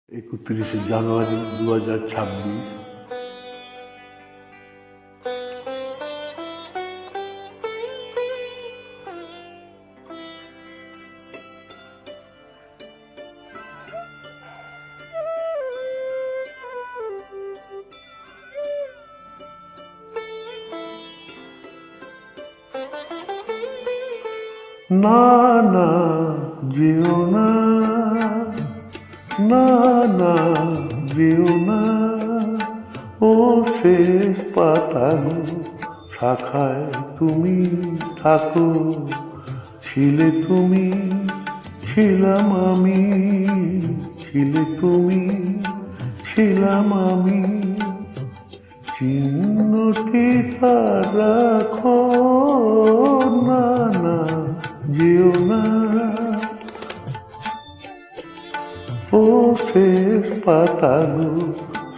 31শে জানুয়ারি 2026। না না যেও না, না না যেও না, ও শেষ পাতানো শাখায় তুমি থাকো। ছিলে তুমি, ছিলাম আমি, ছিলে তুমি, ছিলাম আমি, চিহ্নটি তার রাখো। না না যেও না, ও শেষ পাতানো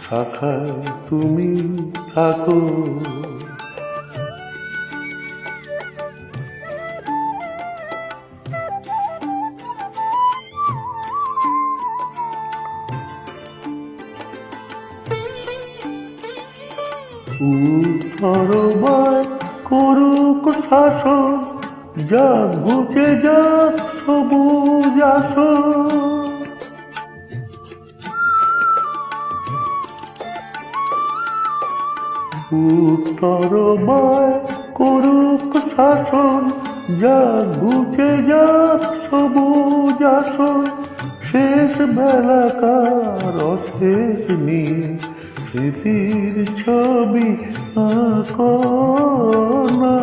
শাখায় তুমি থাকো। উত্তরবায় করুক শাসন, যাক ঘুচে যাক সবুজ আসন। উত্তরবায় করুক শাসন, যাক ঘুচে যাক সবুজ আসন। শেষ বেলাকার অশেষ নিয়ে স্মৃতির ছবি আঁকো। না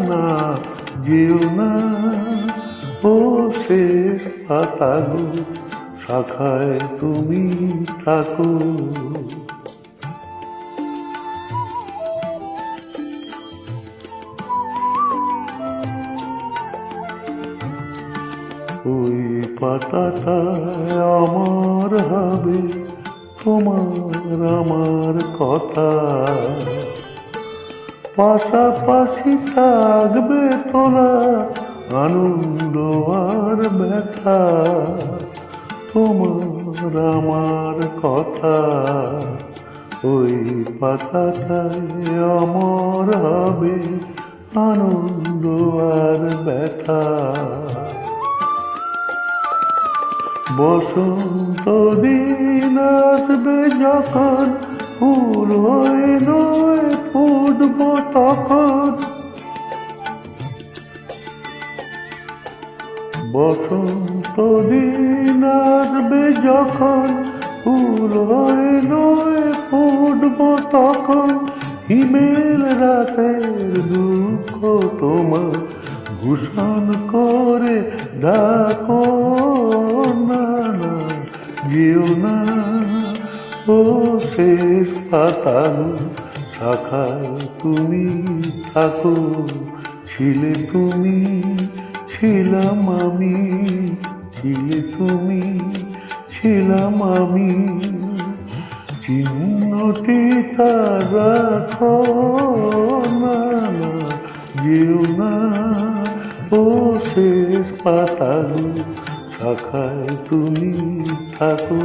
না যেও না, ও শেষ পাতানো শাখায় তুমি থাকো। ওই পাতাটায় আমার হবে তোমার আমার কথা, পাশাপাশি থাকবে তোলা আনন্দ আর ব্যথা। তোমার আমার কথা, ওই পাতাটায় আমার হবে আনন্দ আর ব্যথা। বসন্ত দিন আসবে যখন, ফুল হয়ে নয় ফুটব তখন। বসন্ত দিন আসবে যখন, ফুল হয়ে নয় ফুটব তখন। হিমেল রাতের দুঃখ তোমার ভূষণ করে ডাকো। না না যেও না, ও শেষ পাতানো শাখায় তুমি থাকো। ছিলে তুমি, ছিলাম আমি, ছিলে তুমি, ছিলাম আমি, চিহ্নটি তার রাখো। না না যেও না, ও শেষ পাতানো শাখায় তুমি থাকো।